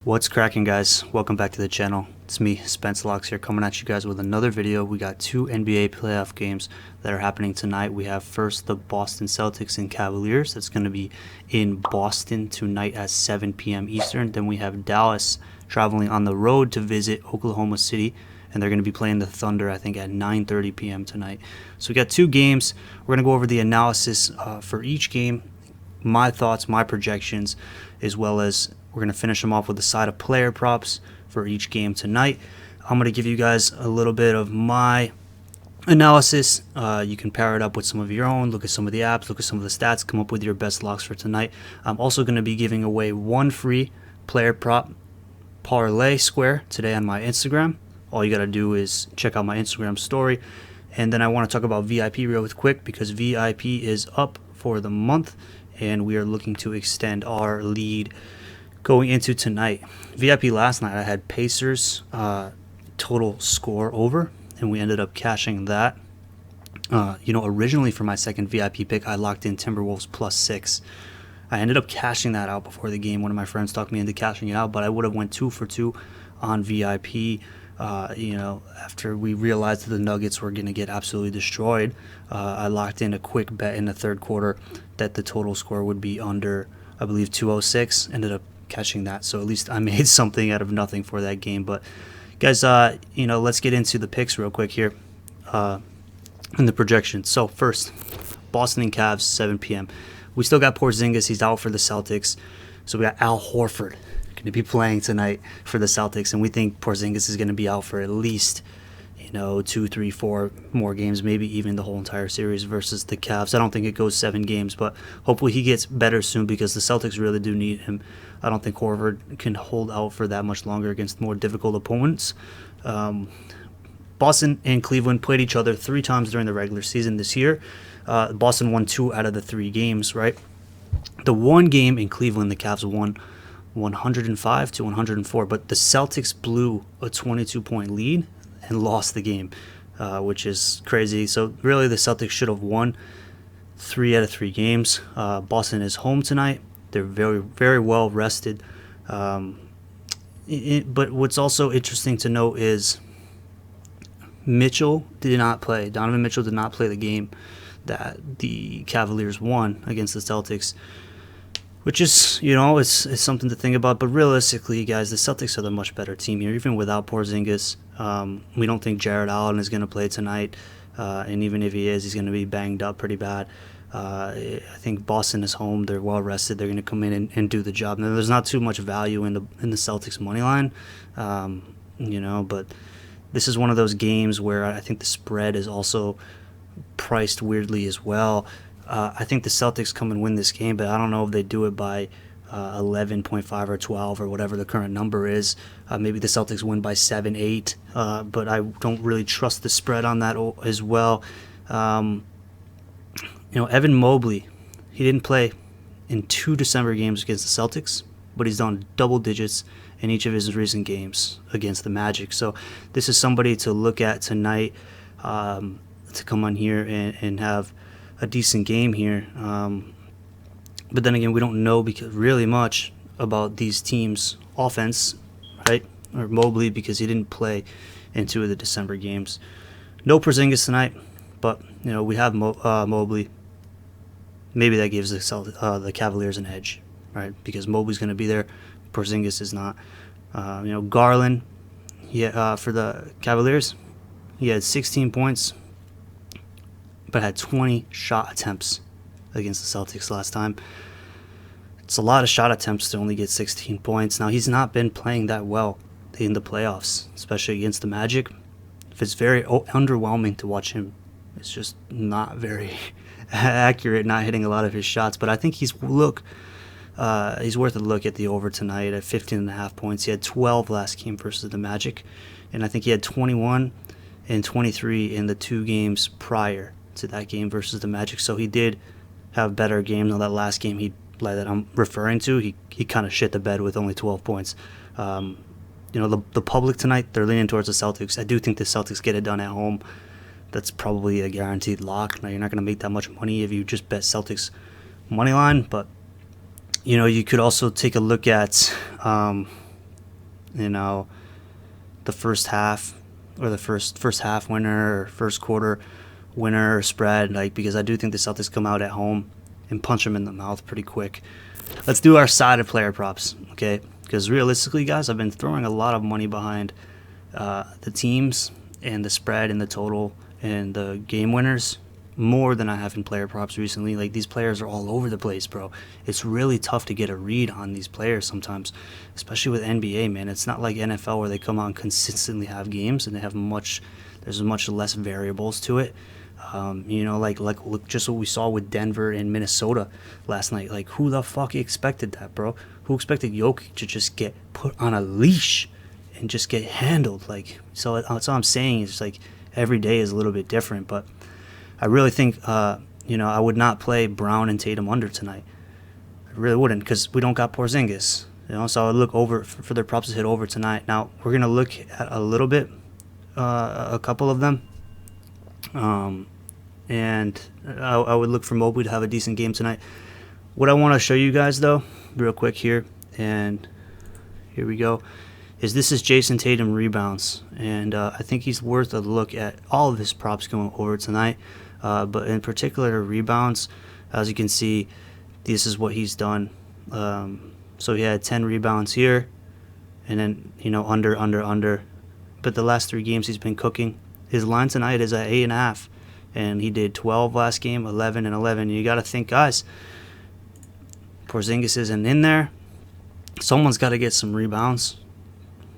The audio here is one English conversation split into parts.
What's cracking, guys? Welcome back to the channel. It's me, Spence Locks here, coming at you guys with another video. We got two NBA playoff games that are happening tonight. We have first the Boston Celtics and Cavaliers. That's going to be in Boston tonight at 7 p.m. Eastern. Then we have Dallas traveling on the road to visit Oklahoma City, and they're going to be playing the Thunder, I think, at 9:30 p.m. tonight. So we got two games. We're going to go over the analysis for each game, my thoughts, my projections, as well as we're going to finish them off with a side of player props for each game tonight. I'm going to give you guys a little bit of my analysis. You can pair it up with some of your own, look at some of the apps, look at some of the stats, come up with your best locks for tonight. I'm also going to be giving away one free player prop parlay square today on my Instagram. All you got to do is check out my Instagram story. And then I want to talk about VIP real quick because VIP is up for the month and we are looking to extend our lead going into tonight. VIP last night, I had Pacers total score over, and we ended up cashing that. Originally for my second VIP pick, I locked in Timberwolves +6. I ended up cashing that out before the game. One of my friends talked me into cashing it out, but I would have went 2 for 2 on VIP. After we realized that the Nuggets were going to get absolutely destroyed, I locked in a quick bet in the third quarter that the total score would be under, I believe, 206. Ended up catching that, so at least I made something out of nothing for that game. But guys, let's get into the picks real quick here and the projections. So first, Boston and Cavs, 7 p.m. We still got Porzingis. He's out for the Celtics. So we got Al Horford going to be playing tonight for the Celtics, and we think Porzingis is going to be out for at least 2, 3, 4 more games, maybe even the whole entire series versus the Cavs. I don't think it goes 7 games, but hopefully he gets better soon because the Celtics really do need him. I don't think Horford can hold out for that much longer against more difficult opponents. Boston and Cleveland played each other 3 times during the regular season this year. Boston won 2 out of the 3 games, right? The one game in Cleveland, the Cavs won 105 to 104, but the Celtics blew a 22-point lead and lost the game, which is crazy. So really the Celtics should have won 3 out of 3 games. Boston is home tonight. They're very, very well rested. But what's also interesting to note is Mitchell did not play. Donovan Mitchell did not play the game that the Cavaliers won against the Celtics, which is, it's something to think about. But realistically, guys, the Celtics are the much better team here, even without Porzingis. We don't think Jared Allen is going to play tonight, and even if he is, he's going to be banged up pretty bad. I think Boston is home. They're well rested. They're going to come in and do the job. Now, there's not too much value in the Celtics money line, but this is one of those games where I think the spread is also priced weirdly as well. I think the Celtics come and win this game, but I don't know if they do it by 11.5 or 12 or whatever the current number is. Maybe the Celtics win by 7, 8, but I don't really trust the spread on that as well. Evan Mobley, he didn't play in 2 December games against the Celtics, but he's done double digits in each of his recent games against the Magic. So this is somebody to look at tonight, to come on here and have a decent game here. But then again, we don't know really much about these teams' offense, right? Or Mobley, because he didn't play in 2 of the December games. No Porzingis tonight, but we have Mobley. Maybe that gives the Cavaliers an edge, right? Because Mobley's going to be there, Porzingis is not. Garland, for the Cavaliers, he had 16 points, but had 20 shot attempts against the Celtics last time. It's a lot of shot attempts to only get 16 points. Now, he's not been playing that well in the playoffs, especially against the Magic. It's very underwhelming to watch him. It's just not very accurate, not hitting a lot of his shots. But I think he's worth a look at the over tonight at 15.5 points. He had 12 last game versus the Magic, and I think he had 21 and 23 in the 2 games prior to that game versus the Magic. So he did have better games. On that last game that I'm referring to, he kind of shit the bed with only 12 points. The public tonight, they're leaning towards the Celtics. I do think the Celtics get it done at home. That's probably a guaranteed lock. Now, you're not going to make that much money if you just bet Celtics money line, but You know, you could also take a look at the first half, or the first half winner, or first quarter winner or spread, like, because I do think the Celtics come out at home and punch them in the mouth pretty quick. Let's do our side of player props, okay? Because realistically, guys, I've been throwing a lot of money behind the teams and the spread and the total and the game winners more than I have in player props recently. Like, these players are all over the place, bro. It's really tough to get a read on these players sometimes, especially with NBA, man. It's not like NFL where they come out and consistently have games and they have there's much less variables to it. Like look just what we saw with Denver and Minnesota last night. Like, who the fuck expected that, bro? Who expected Jokic to just get put on a leash and just get handled? Like, so that's all I'm saying is, like, every day is a little bit different. But I really think, I would not play Brown and Tatum under tonight. I really wouldn't, because we don't got Porzingis. So I would look over for their props to hit over tonight. Now we're gonna look at a little bit, a couple of them. And I would look for Mobley to have a decent game tonight. What I want to show you guys, though, real quick here, and here we go, this is Jason Tatum rebounds. And I think he's worth a look at all of his props going over tonight. But in particular, rebounds, as you can see, this is what he's done. So he had 10 rebounds here, and then, under. But the last 3 games he's been cooking. His line tonight is at 8.5, and he did 12 last game, 11 and 11. You got to think, guys, Porzingis isn't in there. Someone's got to get some rebounds.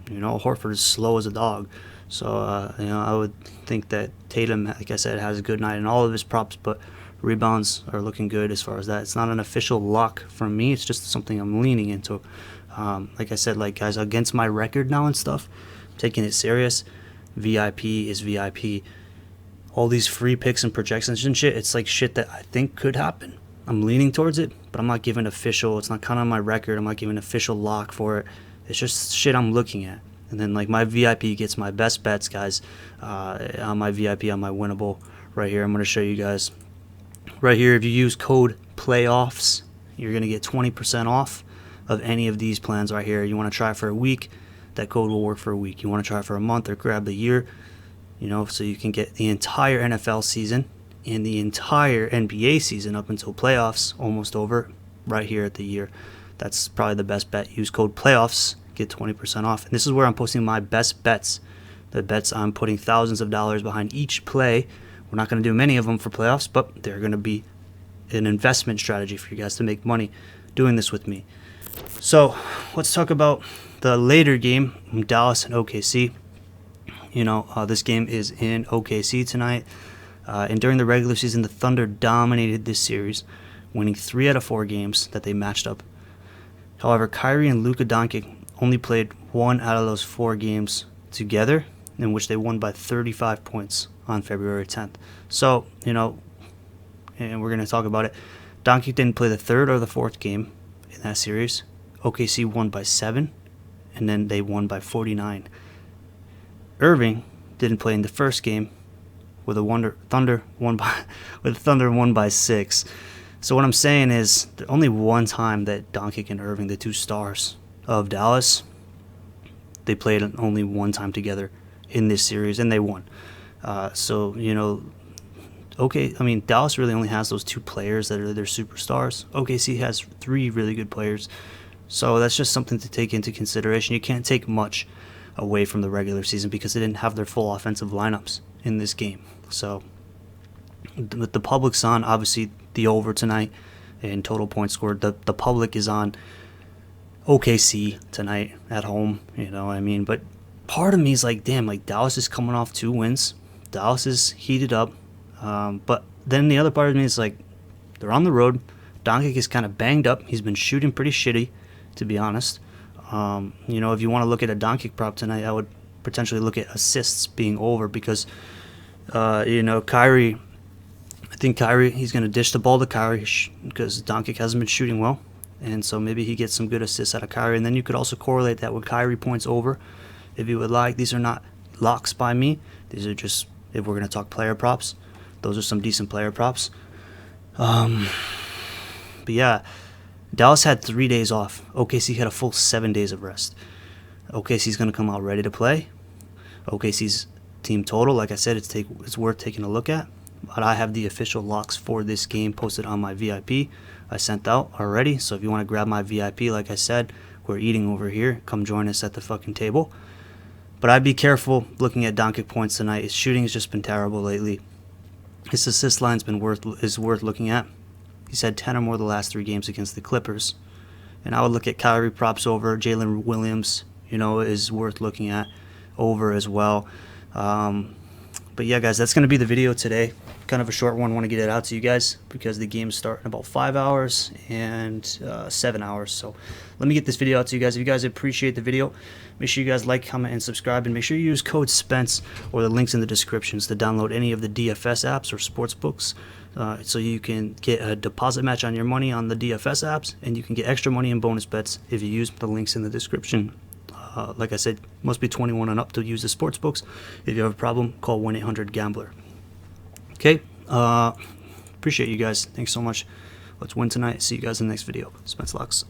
Horford is slow as a dog. So, I would think that Tatum, like I said, has a good night in all of his props, but rebounds are looking good as far as that. It's not an official lock from me. It's just something I'm leaning into. Like I said, like, guys, against my record now and stuff, I'm taking it serious. VIP is VIP. All these free picks and projections and shit, it's like shit that I think could happen. I'm leaning towards it, but I'm not giving official. It's not kind of on my record. I'm not giving official lock for it. It's just shit I'm looking at. And then, like, my VIP gets my best bets, guys. On my VIP, on my winnable right here, I'm going to show you guys. Right here, if you use code PLAYOFFS, you're going to get 20% off of any of these plans right here. You want to try for a week, that code will work for a week. You want to try for a month or grab the year, so you can get the entire NFL season and the entire NBA season up until playoffs, almost over, right here at the year. That's probably the best bet. Use code PLAYOFFS, get 20% off. And this is where I'm posting my best bets. The bets I'm putting thousands of dollars behind each play. We're not going to do many of them for playoffs, but they're going to be an investment strategy for you guys to make money doing this with me. So let's talk about the later game, Dallas and OKC. This game is in OKC tonight. And during the regular season, the Thunder dominated this series, winning 3 out of 4 games that they matched up. However, Kyrie and Luka Doncic only played 1 out of those 4 games together, in which they won by 35 points on February 10th. So, and we're going to talk about it. Doncic didn't play the 3rd or the 4th game in that series. OKC won by 7, and then they won by 49. Irving didn't play in the first game, with the Thunder won by 6. So what I'm saying is, only one time that Doncic and Irving, the 2 stars of Dallas, they played only one time together in this series, and they won. Dallas really only has those 2 players that are their superstars. OKC has 3 really good players. So that's just something to take into consideration. You can't take much away from the regular season because they didn't have their full offensive lineups in this game. So with the public's on, obviously, the over tonight and total points scored. The public is on OKC tonight at home, But part of me is like, damn, like, Dallas is coming off 2 wins. Dallas is heated up. But then the other part of me is like, they're on the road. Doncic is kind of banged up. He's been shooting pretty shitty, to be honest. If you want to look at a Doncic prop tonight, I would potentially look at assists being over because, Kyrie, I think he's going to dish the ball to Kyrie because Doncic hasn't been shooting well. And so maybe he gets some good assists out of Kyrie. And then you could also correlate that with Kyrie points over, if you would like. These are not locks by me. These are just, if we're going to talk player props, those are some decent player props. But yeah, Dallas had 3 days off. OKC had a full 7 days of rest. OKC's going to come out ready to play. OKC's team total, like I said, it's worth taking a look at. But I have the official locks for this game posted on my VIP. I sent out already. So if you want to grab my VIP, like I said, we're eating over here. Come join us at the fucking table. But I'd be careful looking at Doncic points tonight. His shooting has just been terrible lately. His assist line's been worth looking at. He's had 10 or more the last 3 games against the Clippers. And I would look at Kyrie props over. Jalen Williams, is worth looking at over as well. But yeah, guys, that's going to be the video today. Kind of a short one. I want to get it out to you guys because the game's starting in about 5 hours and 7 hours. So let me get this video out to you guys. If you guys appreciate the video, make sure you guys like, comment, and subscribe. And make sure you use code SPENCE or the links in the descriptions to download any of the DFS apps or sports books. So you can get a deposit match on your money on the DFS apps, and you can get extra money and bonus bets if you use the links in the description. Like I said, must be 21 and up to use the sports books. If you have a problem, call 1-800-GAMBLER. Okay, appreciate you guys. Thanks so much. Let's win tonight. See you guys in the next video. Spence Locks.